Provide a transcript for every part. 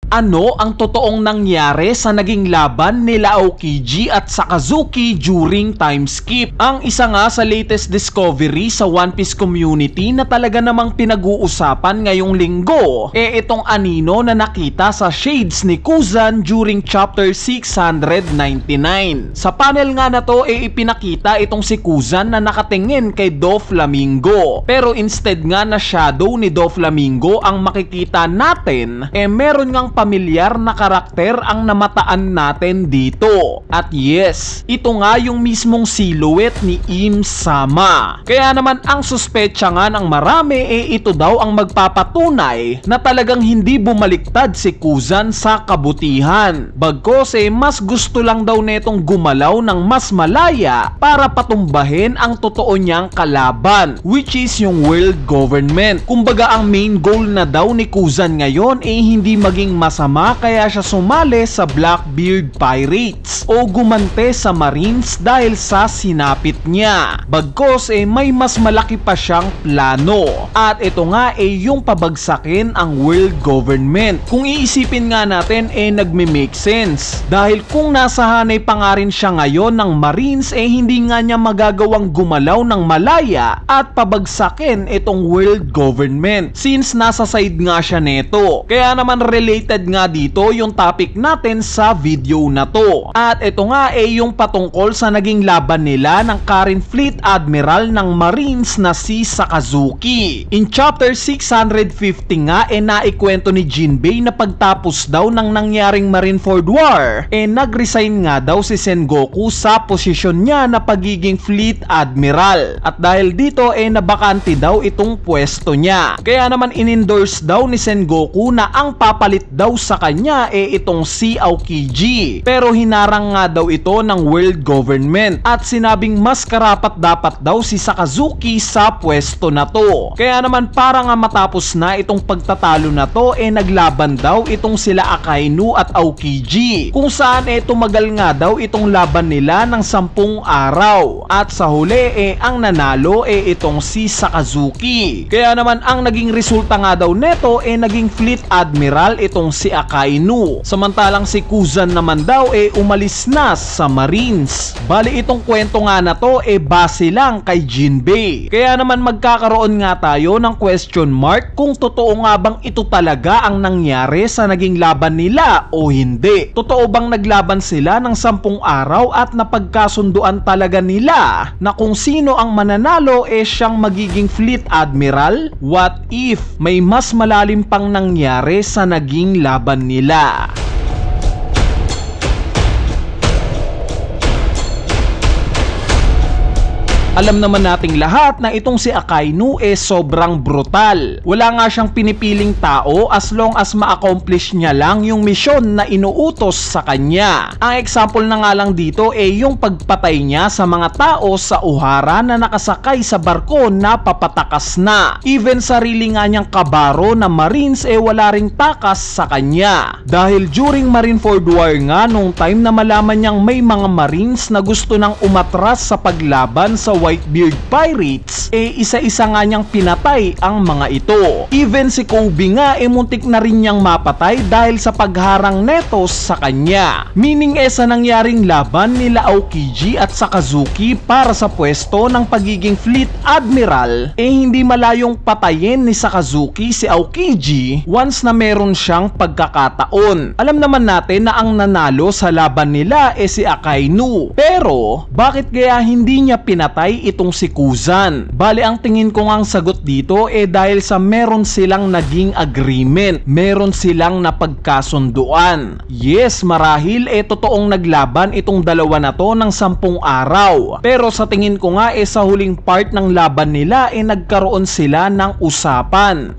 Ano ang totoong nangyari sa naging laban nila Aokiji at Sakazuki during time skip? Ang isa nga sa latest discovery sa One Piece community na talaga namang pinag-uusapan ngayong linggo itong anino na nakita sa shades ni Kuzan during chapter 699. Sa panel nga na to ipinakita itong si Kuzan na nakatingin kay Doflamingo, pero instead nga na shadow ni Doflamingo ang makikita natin, meron ngang pamilyar na karakter ang namataan natin dito. At yes, ito nga yung mismong silhouette ni Im Sama. Kaya naman ang suspecha nga ng marami ito daw ang magpapatunay na talagang hindi bumaliktad si Kuzan sa kabutihan. Bagkos mas gusto lang daw netong gumalaw ng mas malaya para patumbahin ang totoo niyang kalaban, which is yung world government. Kumbaga ang main goal na daw ni Kuzan ngayon hindi maging masama kaya siya sumali sa Blackbeard Pirates o gumante sa Marines dahil sa sinapit niya. Bagkos may mas malaki pa siyang plano. At ito nga yung pabagsakin ang world government. Kung iisipin nga natin nagme-make sense. Dahil kung nasa hanay pa nga rin siya ngayon ng Marines hindi nga niya magagawang gumalaw ng malaya at pabagsakin itong world government since nasa side nga siya neto. Kaya naman related nga dito yung topic natin sa video na to. At ito nga yung patungkol sa naging laban nila ng current fleet admiral ng Marines na si Sakazuki. In chapter 650 nga naikwento ni Jinbei na pagtapos daw ng nangyaring Marineford War nag-resign nga daw si Sengoku sa posisyon niya na pagiging fleet admiral. At dahil dito nabakante daw itong pwesto niya. Kaya naman in-endorse daw ni Sengoku na ang papalit daw sa kanya itong si Aokiji. Pero hinarang nga daw ito ng world government at sinabing mas karapat dapat daw si Sakazuki sa pwesto na to. Kaya naman para nga matapos na itong pagtatalo na to naglaban daw itong sila Akainu at Aokiji, kung saan tumagal nga daw itong laban nila ng 10 araw at sa huli ang nanalo itong si Sakazuki. Kaya naman ang naging resulta nga daw neto naging fleet admiral itong si Akainu, samantalang si Kuzan naman daw umalis na sa Marines. Bali itong kwento nga na to base lang kay Jinbei. Kaya naman magkakaroon nga tayo ng question mark kung totoo nga bang ito talaga ang nangyari sa naging laban nila o hindi. Totoo bang naglaban sila ng 10 araw at napagkasunduan talaga nila na kung sino ang mananalo siyang magiging fleet admiral? What if may mas malalim pang nangyari sa naging laban nila? Alam naman nating lahat na itong si Akainu sobrang brutal. Wala nga siyang pinipiling tao as long as ma-accomplish niya lang yung misyon na inuutos sa kanya. Ang example na nga lang dito yung pagpatay niya sa mga tao sa Ohara na nakasakay sa barko na papatakas na. Even sarili nga niyang kabaro na Marines wala ring takas sa kanya. Dahil during Marineford War nga nung time na malaman niyang may mga Marines na gusto nang umatras sa paglaban sa Whitebeard Pirates isa-isa nga niyang pinatay ang mga ito. Even si Kobe nga muntik na rin niyang mapatay dahil sa pagharang neto sa kanya. Meaning sa nangyaring laban nila Aokiji at Sakazuki para sa pwesto ng pagiging fleet admiral hindi malayong patayin ni Sakazuki si Aokiji once na meron siyang pagkakataon. Alam naman natin na ang nanalo sa laban nila si Akainu, pero bakit kaya hindi niya pinatay itong si Kuzan? Bali ang tingin ko nga ang sagot dito dahil sa meron silang naging agreement, meron silang napagkasunduan. Yes, marahil totoong naglaban itong dalawa na to ng 10 araw, pero sa tingin ko nga sa huling part ng laban nila nagkaroon sila ng usapan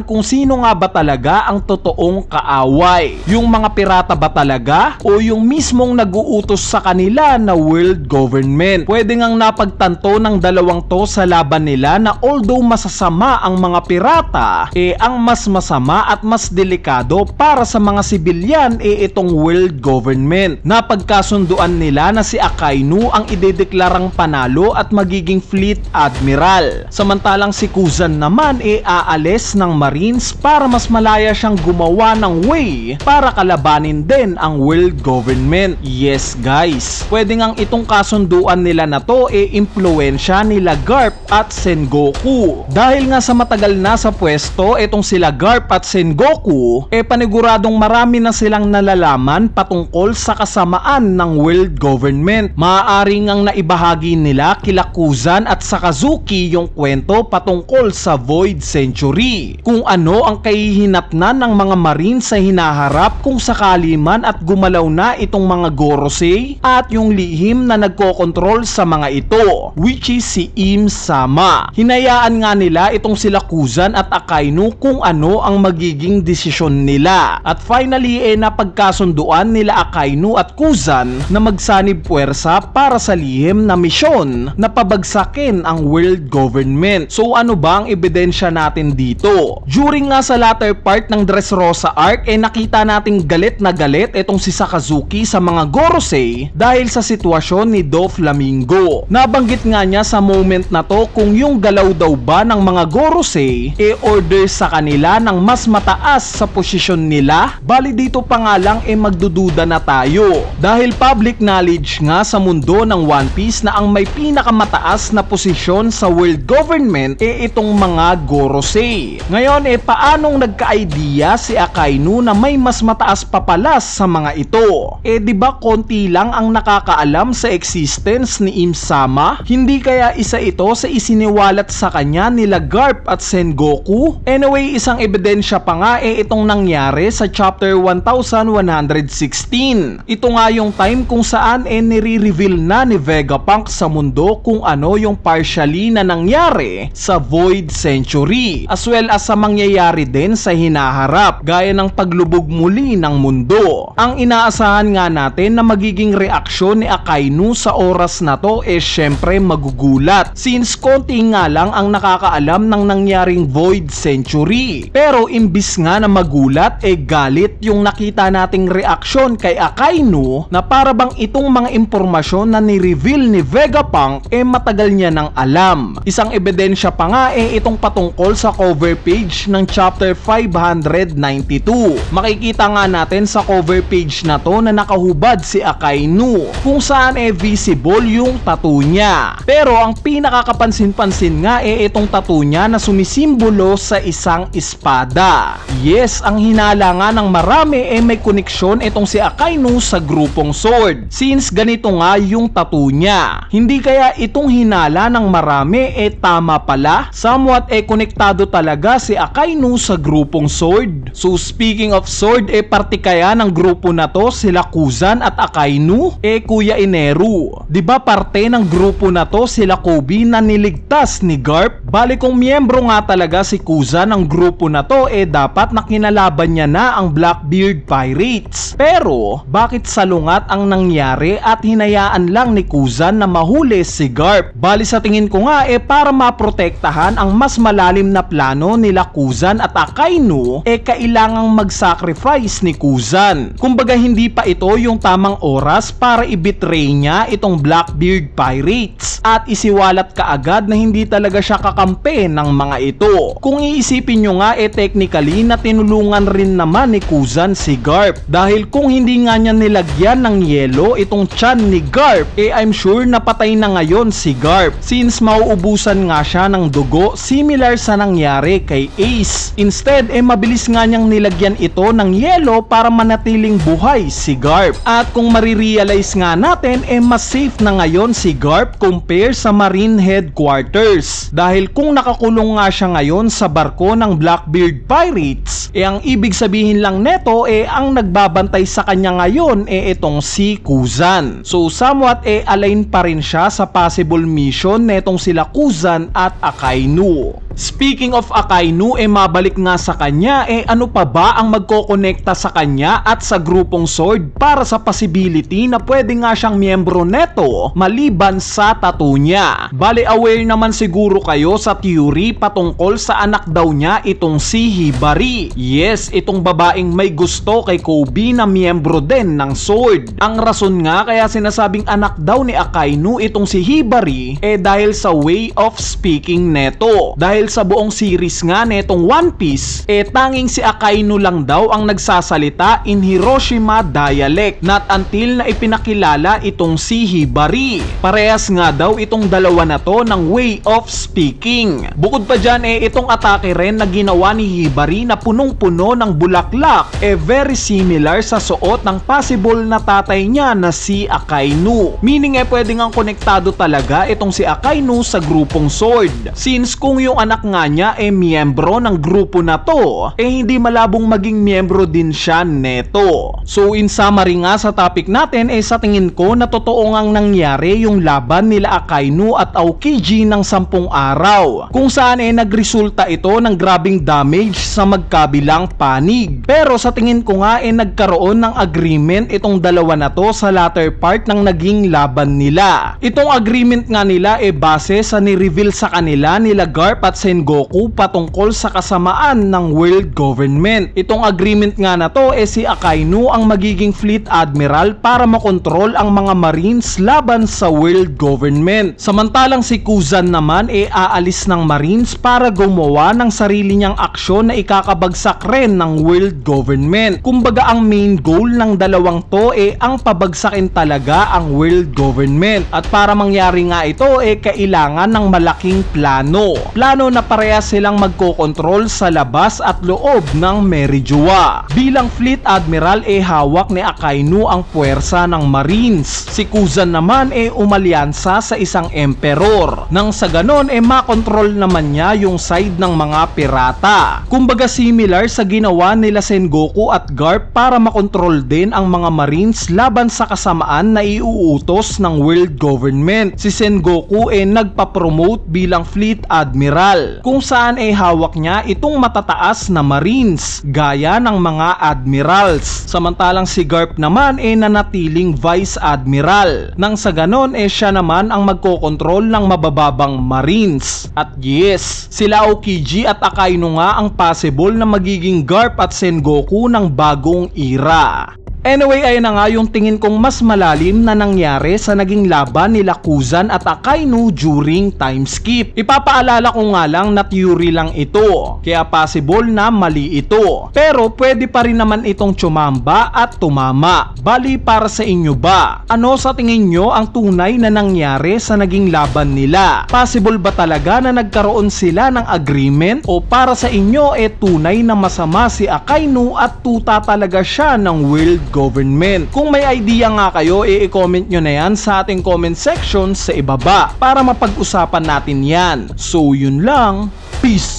kung sino nga ba talaga ang totoong kaaway, yung mga pirata ba talaga o yung mismong nag-uutos sa kanila na world government. Pwede ngang napagtanto ng dalawang to sa laban nila na although masasama ang mga pirata, ang mas masama at mas delikado para sa mga sibilyan itong world government. Napagkasunduan nila na si Akainu ang idedeklarang panalo at magiging fleet admiral. Samantalang si Kuzan naman aalis ng Marines para mas malaya siyang gumawa ng way para kalabanin din ang world government. Yes guys, pwede ngang itong kasunduan nila na to impluensya nila Garp at Sengoku. Dahil nga sa matagal na sa pwesto itong sila Garp at Sengoku, paniguradong marami na silang nalalaman patungkol sa kasamaan ng world government. Maaari ngang naibahagi nila kila Kuzan at Sakazuki yung kwento patungkol sa Void Century, kung ano ang kahihinatnan ng mga Marines sa hinaharap kung sakali man at gumalaw na itong mga Gorosei at yung lihim na nagkokontrol sa mga ito, which is si Im-sama. Hinayaan nga nila itong sila Kuzan at Akainu kung ano ang magiging desisyon nila. At finally napagkasunduan nila Akainu at Kuzan na magsanib puwersa para sa lihim na misyon na pabagsakin ang world government. So ano ba ang ebidensya natin dito? During nga sa latter part ng Dressrosa arc nakita nating galit na galit itong si Sakazuki sa mga Gorosei dahil sa sitwasyon ni Doflamingo. Nabanggit nga niya sa moment na to kung yung galaw daw ba ng mga Gorosei order sa kanila ng mas mataas sa posisyon nila. Bali dito pa nga lang magdududa na tayo dahil public knowledge nga sa mundo ng One Piece na ang may pinakamataas na posisyon sa world government itong mga Gorosei. Ngayon paanong nagka-idea si Akainu na may mas mataas pa pala sa mga ito? Di ba konti lang ang nakakaalam sa existence ni Im-sama? Hindi kaya isa ito sa isiniwalat sa kanya nila Garp at Sengoku? Anyway, isang ebidensya pa nga itong nangyari sa chapter 1116. Ito nga yung time kung saan nire-reveal na ni Vegapunk sa mundo kung ano yung partially na nangyari sa Void Century, as well as sa mangyayari din sa hinaharap gaya ng paglubog muli ng mundo. Ang inaasahan nga natin na magiging reaksyon ni Akainu sa oras na to syempre magugulat, since konti nga lang ang nakakaalam ng nangyaring Void Century. Pero imbis nga na magulat galit yung nakita nating reaksyon kay Akainu na para bang itong mga impormasyon na ni-reveal ni Vegapunk matagal niya nang alam. Isang ebidensya pa nga itong patungkol sa cover page ng chapter 592. Makikita nga natin sa cover page na to na nakahubad si Akainu kung saan visible yung tattoo niya. Pero ang pinakakapansin-pansin nga itong tattoo niya na sumisimbolo sa isang espada. Yes, ang hinala nga ng marami may koneksyon itong si Akainu sa grupong Sword, since ganito nga yung tattoo niya. Hindi kaya itong hinala ng marami tama pala? Somewhat konektado talaga si Akainu sa grupong Sword. So speaking of Sword, parte kaya ng grupo na to sila Kuzan at Akainu? Kuya Ineru, di ba parte ng grupo na to sila Kobe na niligtas ni Garp? Bali kung miyembro nga talaga si Kuzan ng grupo na to dapat nakinalaban niya na ang Blackbeard Pirates. Pero bakit salungat ang nangyari at hinayaan lang ni Kuzan na mahuli si Garp? Bali sa tingin ko nga para maprotektahan ang mas malalim na plano nila Kuzan at Akainu kailangang mag-sacrifice ni Kuzan. Kumbaga hindi pa ito yung tamang oras para i-betray niya itong Blackbeard Pirates at isiwalat kaagad na hindi talaga siya kakampi ng mga ito. Kung iisipin nyo nga technically na tinulungan rin naman ni Kuzan si Garp, dahil kung hindi nga niya nilagyan ng yelo itong tiyan ni Garp I'm sure napatay na ngayon si Garp, since mauubusan nga siya ng dugo similar sa nangyari kay Ace. Instead mabilis nga niyang nilagyan ito ng yelo para manatiling buhay si Garp. At kung marirealize nga natin mas safe na ngayon si Garp compare sa Marine Headquarters, dahil kung nakakulong nga siya ngayon sa barko ng Blackbeard Pirates ang ibig sabihin lang neto ang nagbabantay sa kanya ngayon itong si Kuzan. So somewhat align pa rin siya sa possible mission netong sila Kuzan at Akainu. Speaking of Akainu, mabalik nga sa kanya, ano pa ba ang magkokonekta sa kanya at sa grupong Sword para sa possibility na pwede nga siyang miyembro neto maliban sa pagkaka-tattoo niya. Bale aware naman siguro kayo sa theory patungkol sa anak daw niya itong si Hibari. Yes, itong babaeng may gusto kay Kobe na miyembro din ng Sword. Ang rason nga kaya sinasabing anak daw ni Akainu itong si Hibari dahil sa way of speaking neto. Dahil sa buong series nga netong One Piece tanging si Akainu lang daw ang nagsasalita in Hiroshima dialect, not until na ipinakilala itong si Hibari. Parehas nga daw itong dalawa na to ng way of speaking. Bukod pa dyan itong atake rin na ginawa ni Hibari na punong-puno ng bulaklak very similar sa suot ng possible na tatay niya na si Akainu. Meaning pwede ngang konektado talaga itong si Akainu sa grupong Sword. Since kung yung anak nga niya miyembro ng grupo na to, hindi malabong maging miyembro din siya neto. So in summary nga sa topic natin sa tingin ko na totoo ngang nangyari yung laban nila Akainu at Aokiji ng 10 araw, kung saan nagresulta ito ng grabing damage sa magkabilang panig. Pero sa tingin ko nga nagkaroon ng agreement itong dalawa na to sa latter part ng naging laban nila. Itong agreement nga nila base sa ni-reveal sa kanila nila Garp at Sengoku patungkol sa kasamaan ng world government. Itong agreement nga na to si Akainu ang magiging fleet admiral para makontrol ang mga marines laban sa world government. Samantalang si Kuzan naman aalis ng marines para gumawa ng sarili niyang aksyon na ikakabagsak rin ng world government. Kumbaga ang main goal ng dalawang to ang pabagsakin talaga ang world government. At para mangyari nga ito kailangan ng malaking plano. Plano na parehas silang magkokontrol sa labas at loob ng Merijoa. Bilang fleet admiral hawak ni Akainu ang puwersa ng marines. Si Kuzan naman umalyansa sa isang emperor. Nang sa ganon makontrol naman niya yung side ng mga pirata. Kumbaga similar sa ginawa nila Sengoku at Garp para makontrol din ang mga marines laban sa kasamaan na iuutos ng world government. Si Sengoku nagpa-promote bilang fleet admiral, kung saan hawak niya itong matataas na marines gaya ng mga admirals. Samantalang si Garp naman nanatiling vice admiral. Nang sa ganon siya naman ang magkokontrol ng mabababang marines. At yes, sila Aokiji at Akainu nga ang possible na magiging Garp at Sengoku ng bagong era. Anyway, ayun na nga yung tingin kong mas malalim na nangyari sa naging laban nila Kuzan at Akainu during time skip. Ipapaalala ko nga lang na theory lang ito, kaya possible na mali ito. Pero pwede pa rin naman itong tsumamba at tumama. Bali para sa inyo ba? Ano sa tingin nyo ang tunay na nangyari sa naging laban nila? Possible ba talaga na nagkaroon sila ng agreement? O para sa inyo tunay na masama si Akainu at tuta talaga siya ng world government? Kung may idea nga kayo, i-comment nyo na yan sa ating comment section sa ibaba para mapag-usapan natin yan. So yun lang, peace!